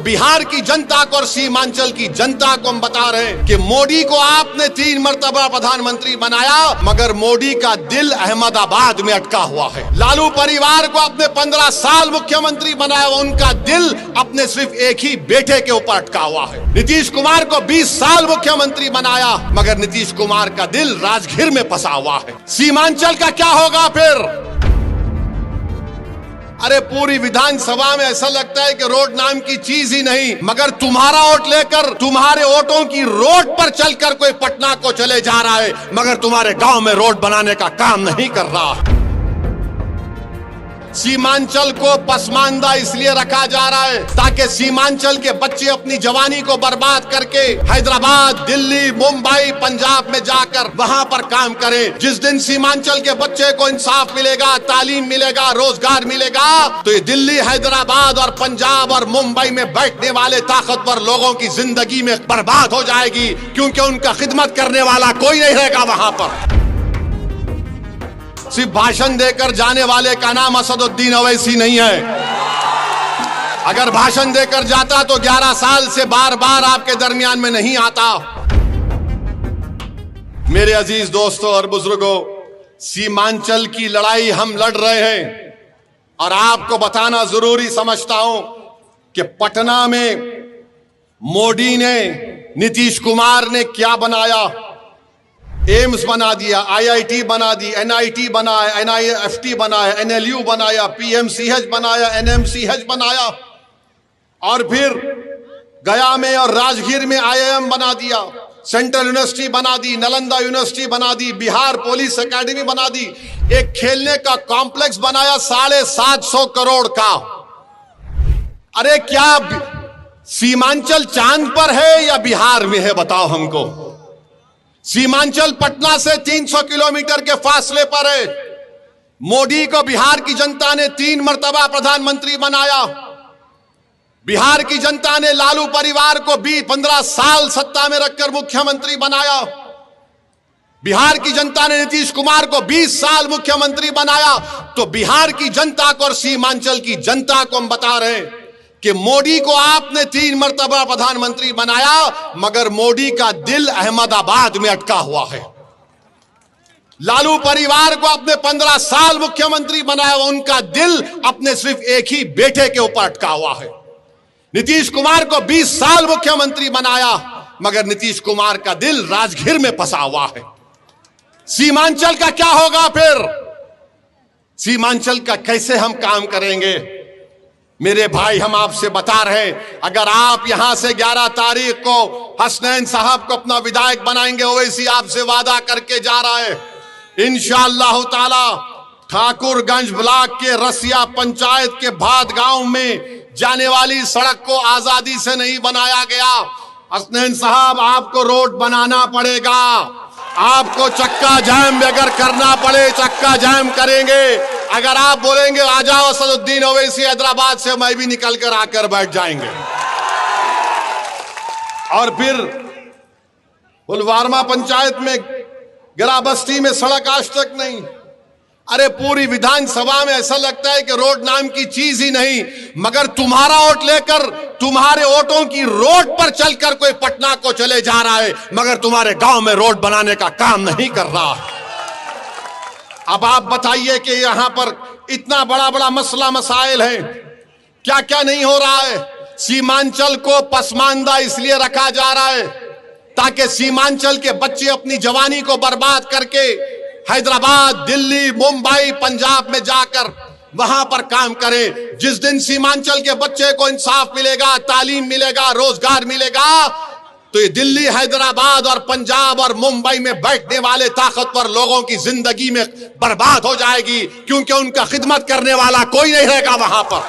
बिहार की जनता को और सीमांचल की जनता को हम बता रहे हैं कि मोदी को आपने 3 मर्तबा प्रधानमंत्री बनाया, मगर मोदी का दिल अहमदाबाद में अटका हुआ है। लालू परिवार को आपने 15 साल मुख्यमंत्री बनाया, उनका दिल अपने सिर्फ एक ही बेटे के ऊपर अटका हुआ है। नीतीश कुमार को 20 साल मुख्यमंत्री बनाया, मगर नीतीश कुमार का दिल राजगीर में फंसा हुआ है। सीमांचल का क्या होगा फिर? अरे पूरी विधानसभा में ऐसा लगता है कि रोड नाम की चीज ही नहीं, मगर तुम्हारा वोट लेकर, तुम्हारे वोटों की रोड पर चलकर कोई पटना को चले जा रहा है, मगर तुम्हारे गांव में रोड बनाने का काम नहीं कर रहा है। सीमांचल को पसमानदा इसलिए रखा जा रहा है ताकि सीमांचल के बच्चे अपनी जवानी को बर्बाद करके हैदराबाद, दिल्ली, मुंबई, पंजाब में जाकर वहां पर काम करें। जिस दिन सीमांचल के बच्चे को इंसाफ मिलेगा, तालीम मिलेगा, रोजगार मिलेगा, तो ये दिल्ली, हैदराबाद और पंजाब और मुंबई में बैठने वाले ताकतवर लोगों की जिंदगी में बर्बाद हो जाएगी, क्योंकि उनका खिदमत करने वाला कोई नहीं रहेगा वहां पर। सिर्फ भाषण देकर जाने वाले का नाम असदुद्दीन ओवैसी नहीं है। अगर भाषण देकर जाता तो 11 साल से बार बार आपके दरमियान में नहीं आता। मेरे अजीज दोस्तों और बुजुर्गों, सीमांचल की लड़ाई हम लड़ रहे हैं और आपको बताना जरूरी समझता हूं कि पटना में मोदी ने, नीतीश कुमार ने क्या बनाया। एम्स बना दिया, IIT बना दी, NIT बना है, NIFT बना है, NLU बनाया, PMCH बनाया, NMCH बनाया, और फिर गया में और राजगीर में IIM बना दिया, सेंट्रल यूनिवर्सिटी बना दी, नालंदा यूनिवर्सिटी बना दी, बिहार पुलिस एकेडमी बना दी, एक खेलने का कॉम्प्लेक्स बनाया 750 करोड़ का। अरे क्या सीमांचल चांद पर है या बिहार में है, बताओ हमको। सीमांचल पटना से 300 किलोमीटर के फासले पर है। मोदी को बिहार की जनता ने 3 मर्तबा प्रधानमंत्री बनाया। बिहार की जनता ने लालू परिवार को 15 साल सत्ता में रखकर मुख्यमंत्री बनाया। बिहार की जनता ने नीतीश कुमार को 20 साल मुख्यमंत्री बनाया। तो बिहार की जनता को और सीमांचल की जनता को हम बता रहे हैं कि मोदी को आपने 3 मर्तबा प्रधानमंत्री बनाया, मगर मोदी का दिल अहमदाबाद में अटका हुआ है। लालू परिवार को आपने 15 साल मुख्यमंत्री बनाया, उनका दिल अपने सिर्फ एक ही बेटे के ऊपर अटका हुआ है। नीतीश कुमार को 20 साल मुख्यमंत्री बनाया, मगर नीतीश कुमार का दिल राजगीर में फंसा हुआ है। सीमांचल का क्या होगा फिर? सीमांचल का कैसे हम काम करेंगे? मेरे भाई, हम आपसे बता रहे हैं, अगर आप यहां से 11 तारीख को हसनैन साहब को अपना विधायक बनाएंगे, ओवैसी आपसे वादा करके जा रहा है, इंशाअल्लाह ताला ठाकुरगंज ब्लॉक के रसिया पंचायत के भाद गांव में जाने वाली सड़क को आजादी से नहीं बनाया गया। हसनैन साहब, आपको रोड बनाना पड़ेगा। आपको चक्का जाम अगर करना पड़े, चक्का जाम करेंगे। अगर आप बोलेंगे आ जाओ असदुद्दीन ओवैसी हैदराबाद से, मैं भी निकल कर आकर बैठ जाएंगे। और फिर पुलवामा पंचायत में गिराबस्ती में सड़क आज तक नहीं। अरे पूरी विधानसभा में ऐसा लगता है कि रोड नाम की चीज ही नहीं, मगर तुम्हारा वोट लेकर, तुम्हारे वोटों की रोड पर चलकर कोई पटना को चले जा रहा है, मगर तुम्हारे गांव में रोड बनाने का काम नहीं कर रहा। अब आप बताइए कि यहां पर इतना बड़ा बड़ा मसला मसाइल है, क्या क्या नहीं हो रहा है। सीमांचल को पसमानदा इसलिए रखा जा रहा है ताकि सीमांचल के बच्चे अपनी जवानी को बर्बाद करके हैदराबाद, दिल्ली, मुंबई, पंजाब में जाकर वहां पर काम करें। जिस दिन सीमांचल के बच्चे को इंसाफ मिलेगा, तालीम मिलेगा, रोजगार मिलेगा, तो ये दिल्ली, हैदराबाद और पंजाब और मुंबई में बैठने वाले ताकतवर लोगों की जिंदगी में बर्बाद हो जाएगी, क्योंकि उनका खिदमत करने वाला कोई नहीं रहेगा वहां पर।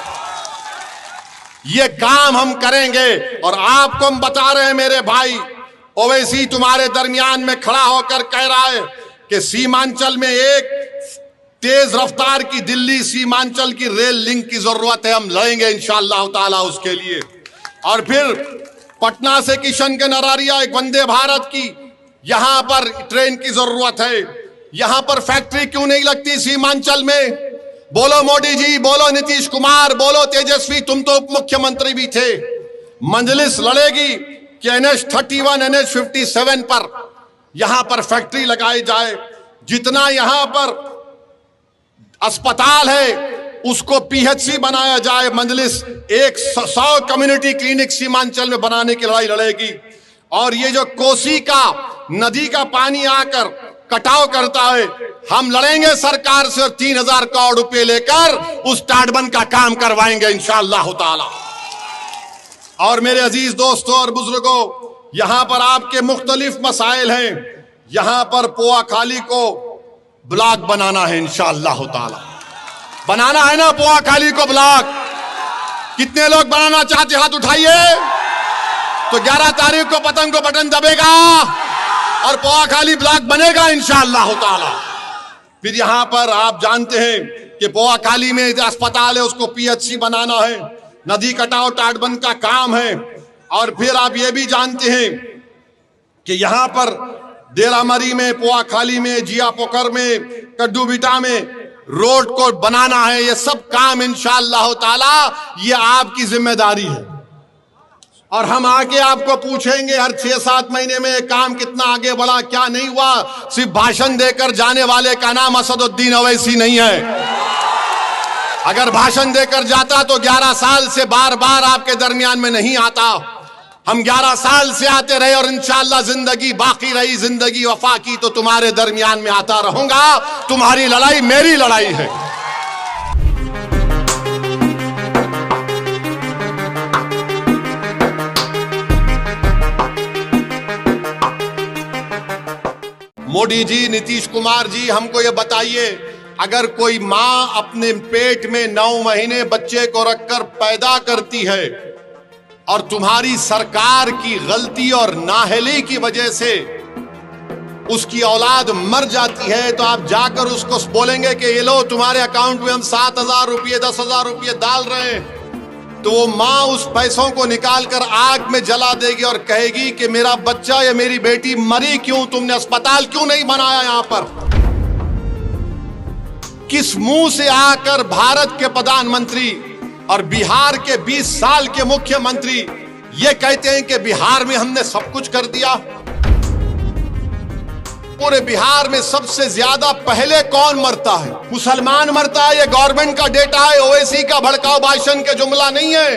ये काम हम करेंगे और आपको हम बता रहे हैं मेरे भाई, ओवैसी तुम्हारे दरमियान में खड़ा होकर कह रहा है कि सीमांचल में एक तेज रफ्तार की दिल्ली सीमांचल की रेल लिंक की जरूरत है। हम लड़ेंगे इंशाअल्लाह ताला उसके लिए। और फिर पटना से किशन के नरारिया एक वंदे भारत की यहां पर ट्रेन की जरूरत है। यहां पर फैक्ट्री क्यों नहीं लगती सीमांचल में? बोलो मोदी जी, बोलो नीतीश कुमार, बोलो तेजस्वी, तुम तो उप मुख्यमंत्री भी थे। मजलिस लड़ेगी कि NH-31 NH-57 पर यहां पर फैक्ट्री लगाई जाए, जितना यहां पर अस्पताल है उसको PHC बनाया जाए। मजलिस 100 कम्युनिटी क्लिनिक सीमांचल में बनाने की लड़ाई लड़ेगी। और ये जो कोसी का नदी का पानी आकर कटाव करता है, हम लड़ेंगे सरकार से और 3000 करोड़ रुपए लेकर उस टाटबंद का काम करवाएंगे इंशाअल्लाह ताला। और मेरे अजीज दोस्तों और बुजुर्गों, यहां पर आपके मुख्तलिफ मसाइल हैं। यहां पर पोआखाली को ब्लॉक बनाना है इंशाअल्लाह ताला। बनाना है ना पोआखाली को ब्लॉक? कितने लोग बनाना चाहते, हाथ उठाइए। तो 11 तारीख को पतंग को बटन दबेगा और पोआखाली ब्लॉक बनेगा इंशाअल्लाह ताला। फिर यहां पर आप जानते हैं कि पोआखाली में अस्पताल है, उसको PHC बनाना है। नदी कटाव टाटबंद का काम है। और फिर आप ये भी जानते हैं कि यहां पर देरामरी में, पोआखाली में, जिया पोखर में, कड्डू बिटा में रोड को बनाना है। ये सब काम इंशाअल्लाह ताला ये आपकी जिम्मेदारी है। और हम आके आपको पूछेंगे हर 6-7 महीने में काम कितना आगे बढ़ा, क्या नहीं हुआ। सिर्फ भाषण देकर जाने वाले का नाम असदुद्दीन ओवैसी नहीं है। अगर भाषण देकर जाता तो 11 साल से बार बार आपके दरमियान में नहीं आता। हम 11 साल से आते रहे और इंशाअल्लाह जिंदगी बाकी रही, जिंदगी वफा की, तो तुम्हारे दरमियान में आता रहूंगा। तुम्हारी लड़ाई मेरी लड़ाई है। मोदी जी, नीतीश कुमार जी, हमको ये बताइए, अगर कोई मां अपने पेट में 9 महीने बच्चे को रखकर पैदा करती है और तुम्हारी सरकार की गलती और नाअहली की वजह से उसकी औलाद मर जाती है, तो आप जाकर उसको बोलेंगे कि ये लो तुम्हारे अकाउंट में हम 7,000 रुपये 10,000 रुपये डाल रहे हैं, तो वो माँ उस पैसों को निकालकर आग में जला देगी और कहेगी कि मेरा बच्चा या मेरी बेटी मरी क्यों, तुमने अस्पताल क्यों नहीं बनाया यहां पर। किस मुंह से आकर भारत के प्रधानमंत्री और बिहार के 20 साल के मुख्यमंत्री ये कहते हैं कि बिहार में हमने सब कुछ कर दिया। पूरे बिहार में सबसे ज्यादा पहले कौन मरता है? मुसलमान मरता है। ये गवर्नमेंट का डेटा है, ओवैसी का भड़काऊ भाषण के जुमला नहीं है।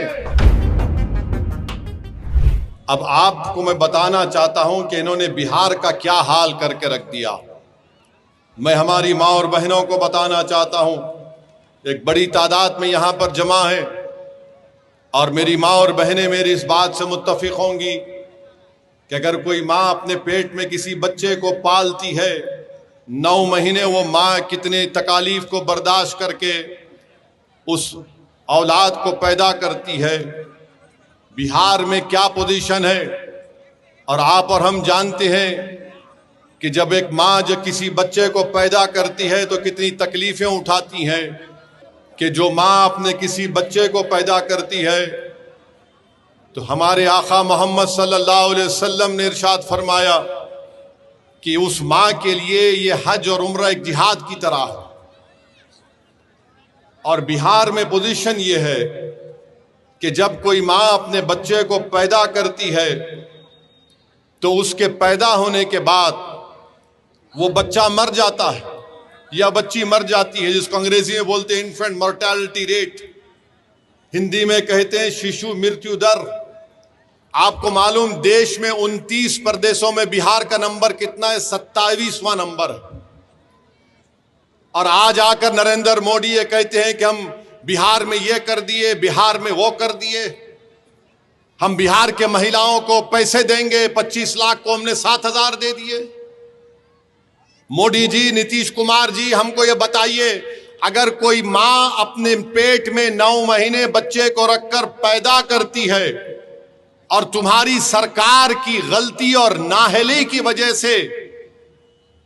अब आपको मैं बताना चाहता हूं कि इन्होंने बिहार का क्या हाल करके रख दिया। मैं हमारी मां और बहनों को बताना चाहता हूं, एक बड़ी तादाद में यहां पर जमा है और मेरी मां और बहनें मेरी इस बात से मुत्तफिक होंगी कि अगर कोई माँ अपने पेट में किसी बच्चे को पालती है, 9 महीने वो माँ कितने तकालीफ को बर्दाश्त करके उस औलाद को पैदा करती है। बिहार में क्या पोजीशन है और आप और हम जानते हैं कि जब एक माँ जो किसी बच्चे को पैदा करती है तो कितनी तकलीफें उठाती हैं, कि जो माँ अपने किसी बच्चे को पैदा करती है तो हमारे आका मोहम्मद सल्लल्लाहु अलैहि वसल्लम ने इरशाद फरमाया कि उस माँ के लिए ये हज और उम्रा एक जिहाद की तरह है। और बिहार में पोजीशन ये है कि जब कोई माँ अपने बच्चे को पैदा करती है तो उसके पैदा होने के बाद वो बच्चा मर जाता है या बच्ची मर जाती है, जिसको अंग्रेजी में बोलते हैं इन्फेंट मोर्टेलिटी रेट, हिंदी में कहते हैं शिशु मृत्यु दर। आपको मालूम देश में 29 प्रदेशों में बिहार का नंबर कितना है? 27वां नंबर है। और आज आकर नरेंद्र मोदी ये कहते हैं कि हम बिहार में ये कर दिए, बिहार में वो कर दिए, हम बिहार के महिलाओं को पैसे देंगे, 25 लाख को हमने 7,000 दे दिए। मोदी जी, नीतीश कुमार जी, हमको ये बताइए, अगर कोई माँ अपने पेट में 9 महीने बच्चे को रखकर पैदा करती है और तुम्हारी सरकार की गलती और नाअहली की वजह से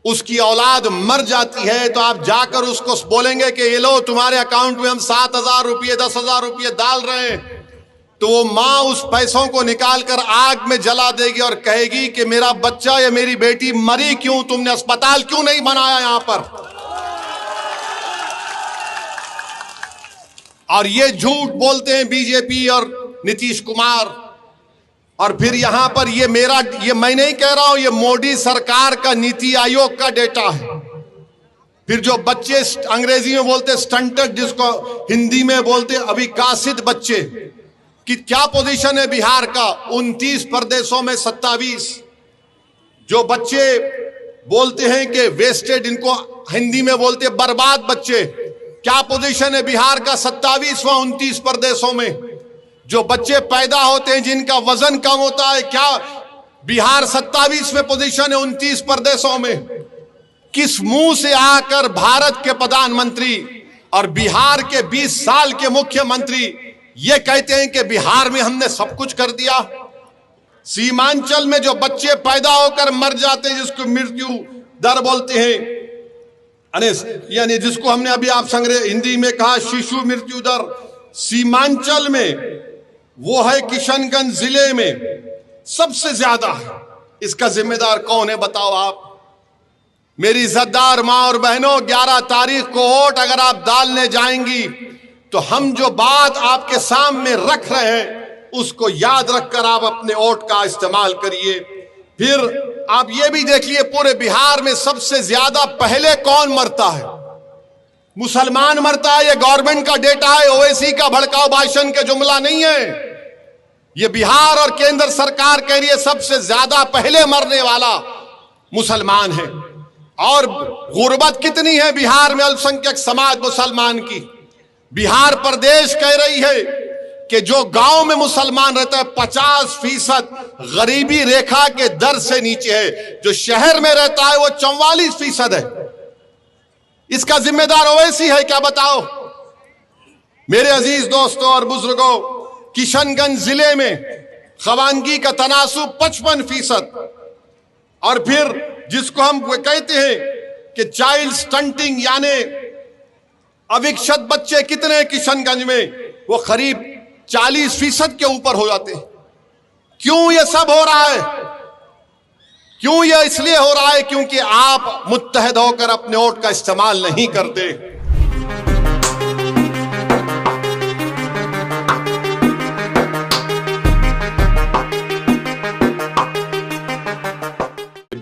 उसकी औलाद मर जाती है, तो आप जाकर उसको बोलेंगे कि ये लो तुम्हारे अकाउंट में हम 7,000 रुपये 10,000 रुपये डाल रहे हैं, तो वो माँ उस पैसों को निकालकर आग में जला देगी और कहेगी कि मेरा बच्चा या मेरी बेटी मरी क्यों, तुमने अस्पताल क्यों नहीं बनाया यहां पर। और ये झूठ बोलते हैं बीजेपी और नीतीश कुमार और फिर यहां पर ये मैं नहीं कह रहा हूं, ये मोदी सरकार का नीति आयोग का डेटा है। फिर जो बच्चे अंग्रेजी में बोलते स्टंटेड, जिसको हिंदी में बोलते अविकसित बच्चे, कि क्या पोजीशन है बिहार का 29 प्रदेशों में 27। जो बच्चे बोलते हैं कि वेस्टेड, इनको हिंदी में बोलते बर्बाद बच्चे, क्या पोजीशन है बिहार का 27वां 29 प्रदेशों में। जो बच्चे पैदा होते हैं जिनका वजन कम होता है, क्या बिहार 27वें पोजीशन है 29 प्रदेशों में। किस मुंह से आकर भारत के प्रधानमंत्री और बिहार के 20 साल के मुख्यमंत्री ये कहते हैं कि बिहार में हमने सब कुछ कर दिया। सीमांचल में जो बच्चे पैदा होकर मर जाते हैं, जिसको मृत्यु दर बोलते हैं, यानी जिसको हमने अभी आप संग्रह हिंदी में कहा शिशु मृत्यु दर, सीमांचल में वो है किशनगंज जिले में सबसे ज्यादा है। इसका जिम्मेदार कौन है बताओ आप। मेरी इज्जतदार मां और बहनों, 11 तारीख को वोट अगर आप डालने जाएंगी तो हम जो बात आपके सामने रख रहे हैं उसको याद रखकर आप अपने वोट का इस्तेमाल करिए। फिर आप ये भी देखिए, पूरे बिहार में सबसे ज्यादा पहले कौन मरता है? मुसलमान मरता है। ये गवर्नमेंट का डेटा है, ओवैसी का भड़काऊ भाषण के जुमला नहीं है। ये बिहार और केंद्र सरकार कह रही है सबसे ज्यादा पहले मरने वाला मुसलमान है। और गुर्बत कितनी है बिहार में अल्पसंख्यक समाज मुसलमान की। बिहार प्रदेश कह रही है कि जो गांव में मुसलमान रहता है 50% गरीबी रेखा के दर से नीचे है, जो शहर में रहता है वो 44% है। इसका जिम्मेदार ओवैसी है क्या बताओ। मेरे अजीज दोस्तों और बुजुर्गों, किशनगंज जिले में खवानगी का तनासुब 55%। और फिर जिसको हम कहते हैं कि चाइल्ड स्टंटिंग, यानी अविकसित बच्चे कितने हैं किशनगंज में, वो करीब 40% के ऊपर हो जाते हैं। क्यों ये सब हो रहा है? क्यों ये इसलिए हो रहा है क्योंकि आप मुत्तहद होकर अपने वोट का इस्तेमाल नहीं करते।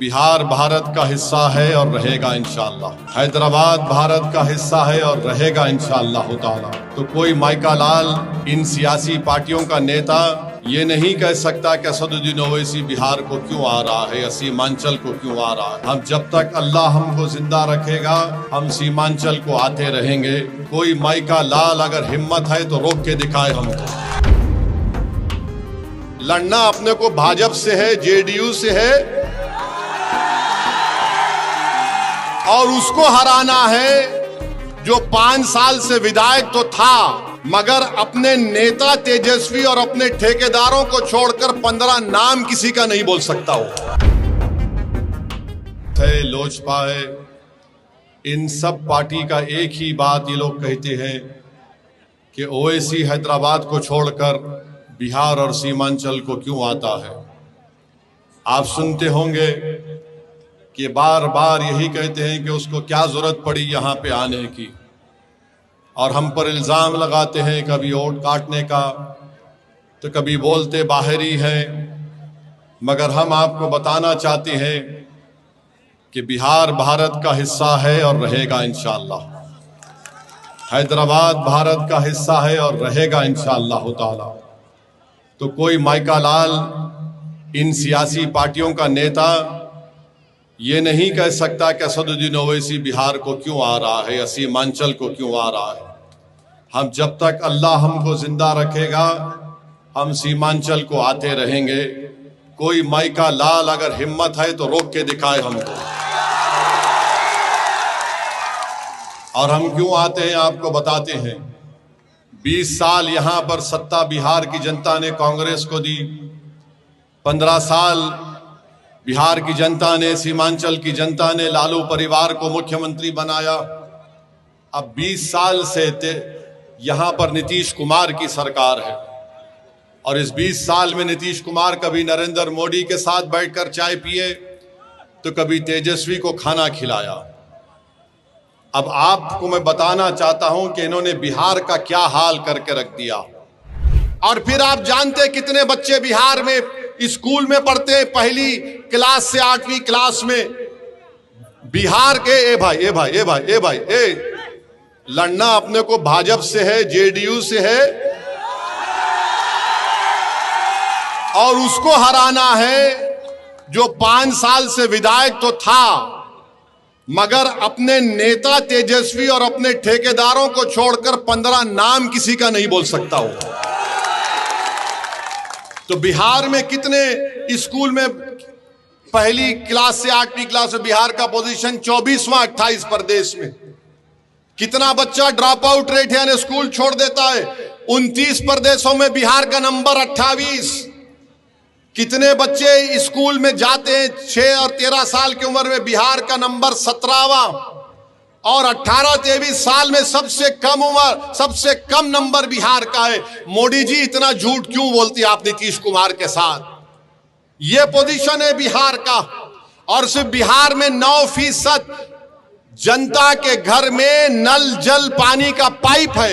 बिहार भारत का हिस्सा है और रहेगा इंशाअल्लाह। हैदराबाद भारत का हिस्सा है और रहेगा इंशाअल्लाह ताला। तो कोई माइका लाल, इन सियासी पार्टियों का नेता ये नहीं कह सकता कि असदुद्दीन ओवैसी बिहार को क्यों आ रहा है या सीमांचल को क्यों आ रहा है। हम जब तक अल्लाह हमको जिंदा रखेगा हम सीमांचल को आते रहेंगे। कोई माइका लाल अगर हिम्मत है तो रोक के दिखाए हमको। लड़ना अपने को भाजपा से है, जेडीयू से है, और उसको हराना है जो 5 साल से विधायक तो था मगर अपने नेता तेजस्वी और अपने ठेकेदारों को छोड़कर 15 नाम किसी का नहीं बोल सकता हो। लोजपा है, इन सब पार्टी का एक ही बात ये लोग कहते हैं कि ओवैसी हैदराबाद को छोड़कर बिहार और सीमांचल को क्यों आता है। आप सुनते होंगे कि बार बार यही कहते हैं कि उसको क्या जरूरत पड़ी यहाँ पे आने की, और हम पर इल्ज़ाम लगाते हैं कभी वोट काटने का तो कभी बोलते बाहरी है। मगर हम आपको बताना चाहते हैं कि बिहार भारत का हिस्सा है और रहेगा इंशाअल्लाह। हैदराबाद भारत का हिस्सा है और रहेगा इंशाअल्लाह ताला। तो कोई माइका लाल, इन सियासी पार्टियों का नेता ये नहीं कह सकता कि असदुद्दीन ओवैसी बिहार को क्यों आ रहा है या सीमांचल को क्यों आ रहा है। हम जब तक अल्लाह हमको जिंदा रखेगा हम सीमांचल को आते रहेंगे। कोई माइका लाल अगर हिम्मत है तो रोक के दिखाए हमको। और हम क्यों आते हैं आपको बताते हैं। 20 साल यहां पर सत्ता बिहार की जनता ने कांग्रेस को दी, 15 साल बिहार की जनता ने, सीमांचल की जनता ने लालू परिवार को मुख्यमंत्री बनाया। अब 20 साल से यहां पर नीतीश कुमार की सरकार है और इस 20 साल में नीतीश कुमार कभी नरेंद्र मोदी के साथ बैठकर चाय पिए तो कभी तेजस्वी को खाना खिलाया। अब आपको मैं बताना चाहता हूं कि इन्होंने बिहार का क्या हाल करके रख दिया। और फिर आप जानते कितने बच्चे बिहार में स्कूल में पढ़ते हैं, पहली क्लास से 8वीं क्लास में। बिहार के लड़ना अपने को भाजपा से है, जेडीयू से है, और उसको हराना है जो 5 साल से विधायक तो था मगर अपने नेता तेजस्वी और अपने ठेकेदारों को छोड़कर 15 नाम किसी का नहीं बोल सकता हो। तो बिहार में कितने स्कूल में पहली क्लास से 8वीं क्लास में बिहार का पोजीशन 24वां 28 प्रदेश में। कितना बच्चा ड्रॉप आउट रेट है यानी स्कूल छोड़ देता है, 29 प्रदेशों में बिहार का नंबर 28। कितने बच्चे स्कूल में जाते हैं 6 और 13 साल की उम्र में, बिहार का नंबर 17वां। और 18-23 साल में सबसे कम उम्र, सबसे कम नंबर बिहार का है। मोदी जी इतना झूठ क्यों बोलती है आप नीतीश कुमार के साथ? यह पोजीशन है बिहार का। और सिर्फ बिहार में 9% जनता के घर में नल जल पानी का पाइप है।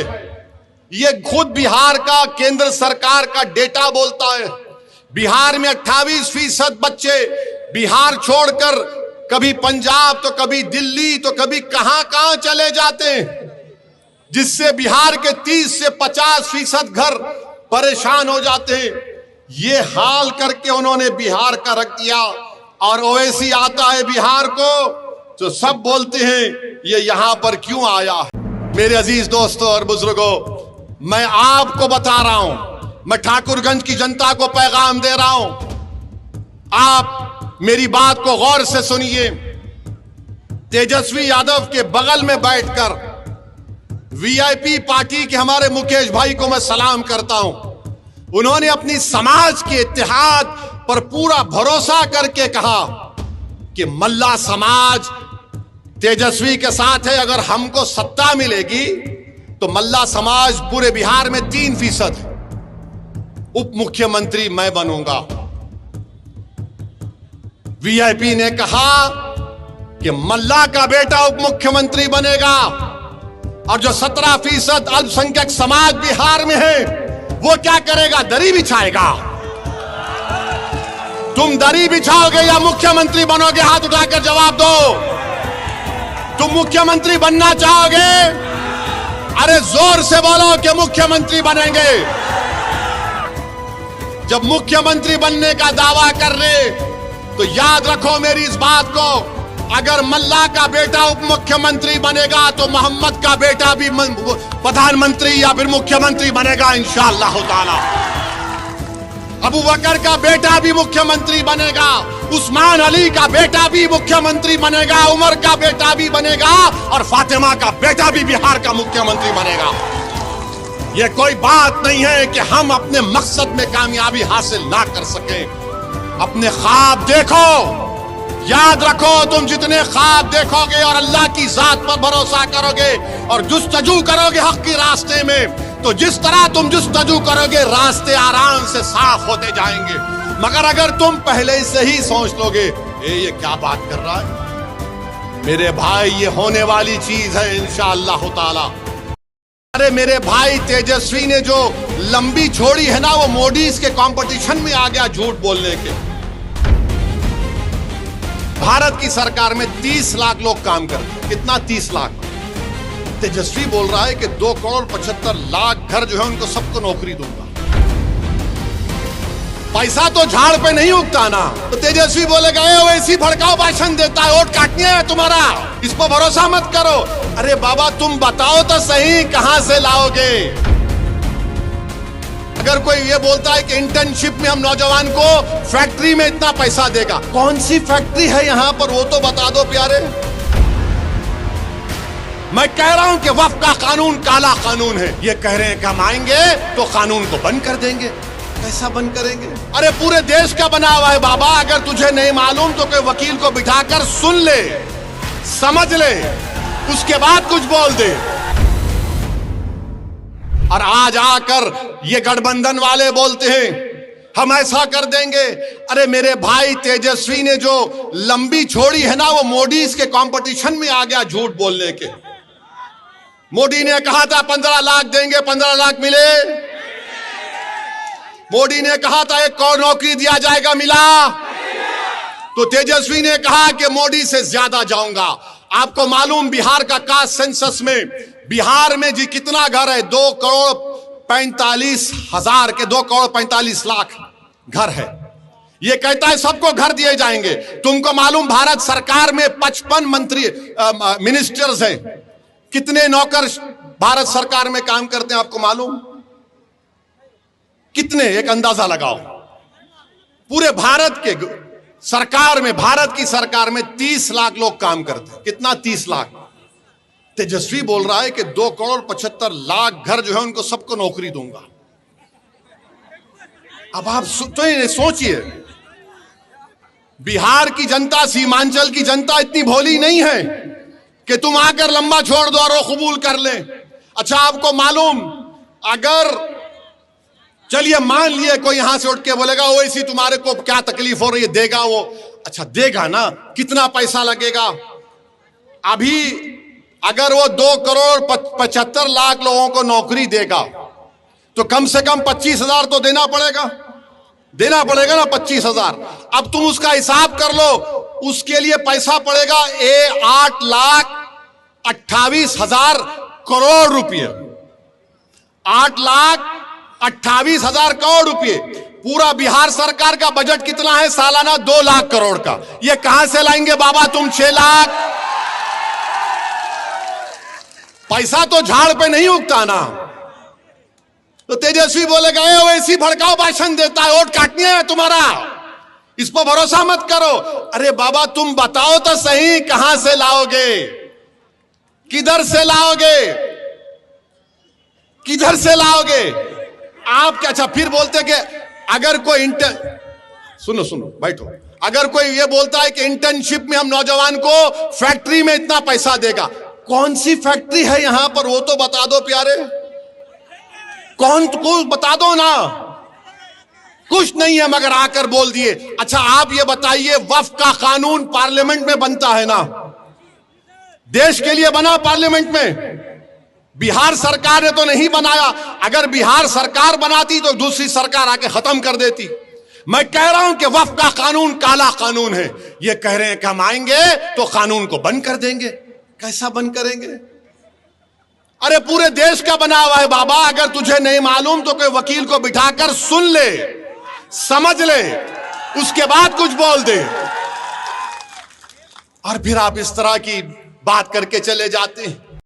यह खुद बिहार का केंद्र सरकार का डेटा बोलता है। बिहार में 28% बच्चे बिहार छोड़कर कभी पंजाब तो कभी दिल्ली तो कभी कहां चले जाते हैं, जिससे बिहार के 30 से 50% घर परेशान हो जाते हैं। ये हाल करके उन्होंने बिहार का रख दिया। और ओवैसी आता है बिहार को तो सब बोलते हैं ये यहां पर क्यों आया। मेरे अजीज दोस्तों और बुजुर्गों, मैं आपको बता रहा हूं, मैं ठाकुरगंज की जनता को पैगाम दे रहा हूं, आप मेरी बात को गौर से सुनिए। तेजस्वी यादव के बगल में बैठकर वीआईपी पार्टी के हमारे मुकेश भाई को मैं सलाम करता हूं। उन्होंने अपनी समाज के इत्तेहाद पर पूरा भरोसा करके कहा कि मल्ला समाज तेजस्वी के साथ है। अगर हमको सत्ता मिलेगी तो मल्ला समाज पूरे बिहार में 3% है। उप मुख्यमंत्री मैं बनूंगा। वीआईपी ने कहा कि मल्ला का बेटा उप मुख्यमंत्री बनेगा और जो 17% अल्पसंख्यक समाज बिहार में है वो क्या करेगा? दरी बिछाएगा। तुम दरी बिछाओगे या मुख्यमंत्री बनोगे? हाथ उठाकर जवाब दो। तुम मुख्यमंत्री बनना चाहोगे? अरे जोर से बोलो कि मुख्यमंत्री बनेंगे। जब मुख्यमंत्री बनने का दावा कर रहे तो याद रखो मेरी इस बात को, अगर मल्ला का बेटा उप मुख्यमंत्री बनेगा तो मोहम्मद का बेटा भी प्रधानमंत्री या फिर मुख्यमंत्री बनेगा इंशाअल्लाह ताला। अबू बकर का बेटा भी मुख्यमंत्री बनेगा, उस्मान अली का बेटा भी मुख्यमंत्री बनेगा, उमर का बेटा भी बनेगा और फातिमा का बेटा भी बिहार का मुख्यमंत्री बनेगा। यह कोई बात नहीं है कि हम अपने मकसद में कामयाबी हासिल ना कर सके। अपने ख्वाब देखो, याद रखो, तुम जितने ख्वाब देखोगे और अल्लाह की जात पर भरोसा करोगे और जुस्तजू करोगे हक के रास्ते में, तो जिस तरह तुम जुस्तजू करोगे रास्ते आराम से साफ होते जाएंगे। मगर अगर तुम पहले से ही सोच लोगे ये क्या बात कर रहा है, मेरे भाई ये होने वाली चीज है इंशाअल्लाह ताला। अरे मेरे भाई तेजस्वी ने जो लंबी छोड़ी है ना, वो मोदी के कंपटीशन में आ गया झूठ बोलने के। भारत की सरकार में 30 लाख लोग काम करते। कितना? 30 लाख। तेजस्वी बोल रहा है कि 2,75,00,000 घर जो है उनको सबको नौकरी दूंगा। पैसा तो झाड़ पे नहीं उगता ना। तो तेजस्वी बोलेगा वैसी भड़काऊ भाषण देता है, वोट काटने है तुम्हारा, इस पर भरोसा मत करो। अरे बाबा तुम बताओ तो सही कहां से लाओगे? अगर कोई ये बोलता है कि इंटर्नशिप में हम नौजवान को फैक्ट्री में इतना पैसा देगा, कौन सी फैक्ट्री है यहां पर वो तो बता दो प्यारे। मैं कह रहा हूं कि वक्फ का कानून काला कानून है। ये कह रहे हैं कि हम आएंगे तो कानून को बंद कर देंगे। कैसा बंद करेंगे? अरे पूरे देश का बना हुआ है बाबा। अगर तुझे नहीं मालूम तो कोई वकील को बिठाकर सुन ले, समझ ले, उसके बाद कुछ बोल दे। और आज आकर ये गठबंधन वाले बोलते हैं हम ऐसा कर देंगे। अरे मेरे भाई तेजस्वी ने जो लंबी छोड़ी है ना, वो मोदी के कंपटीशन में आ गया झूठ बोलने के। मोदी ने कहा था 15 लाख देंगे, 15 लाख मिले? मोदी ने कहा था 1 करोड़ नौकरी दिया जाएगा, मिला? तो तेजस्वी ने कहा कि मोदी से ज्यादा जाऊंगा। आपको मालूम बिहार का कास्ट सेंसस में बिहार में जी कितना घर है? 2,45,000 के 2,45,00,000 घर है। ये कहता है सबको घर दिए जाएंगे। तुमको मालूम भारत सरकार में 55 मिनिस्टर्स हैं। कितने नौकर भारत सरकार में काम करते हैं आपको मालूम? कितने? एक अंदाजा लगाओ। पूरे भारत के सरकार में, भारत की सरकार में 30 लाख लोग काम करते हैं। कितना? 30 लाख। तेजस्वी बोल रहा है कि 2,75,00,000 घर जो है उनको सबको नौकरी दूंगा। अब आप तो सोचिए, बिहार की जनता, सीमांचल की जनता इतनी भोली नहीं है कि तुम आकर लंबा छोड़ दो और वो कबूल कर ले। अच्छा, आपको मालूम, अगर चलिए मान लिए कोई यहां से उठ के बोलेगा ओवैसी तुम्हारे को क्या तकलीफ हो रही है, देगा वो? अच्छा देगा ना, कितना पैसा लगेगा? अभी अगर वो 2,75,00,000 लोगों को नौकरी देगा तो कम से कम 25,000 तो देना पड़ेगा ना, 25,000। अब तुम उसका हिसाब कर लो, उसके लिए पैसा पड़ेगा 8,28,000 करोड़ रुपये। 8,28,000 करोड़ रुपये। पूरा बिहार सरकार का बजट कितना है सालाना? 2 लाख करोड़ का। ये कहां से लाएंगे बाबा तुम 6 लाख? पैसा तो झाड़ पे नहीं उगता ना। तो तेजस्वी बोलेगा वैसी भड़काऊ भाषण देता है, वोट काटनी है तुम्हारा, इस पर भरोसा मत करो। अरे बाबा तुम बताओ तो सही, कहां से लाओगे? किधर से लाओगे? किधर से लाओगे आप? क्या? अच्छा फिर बोलते कि अगर कोई सुनो बैठो, अगर कोई ये बोलता है कि इंटर्नशिप में हम नौजवान को फैक्ट्री में इतना पैसा देगा, कौन सी फैक्ट्री है यहां पर? वो तो बता दो प्यारे, कौन को बता दो ना। कुछ नहीं है मगर आकर बोल दिए। अच्छा आप ये बताइए, वक्फ का कानून पार्लियामेंट में बनता है ना, देश के लिए बना पार्लियामेंट में, बिहार सरकार ने तो नहीं बनाया। अगर बिहार सरकार बनाती तो दूसरी सरकार आके खत्म कर देती। मैं कह रहा हूं कि वक्फ का कानून काला कानून है। ये कह रहे हैं कि हम आएंगे तो कानून को बंद कर देंगे। कैसा बंद करेंगे? अरे पूरे देश का बना हुआ है बाबा। अगर तुझे नहीं मालूम तो कोई वकील को बिठाकर सुन ले, समझ ले, उसके बाद कुछ बोल दे। और फिर आप इस तरह की बात करके चले जाते हैं।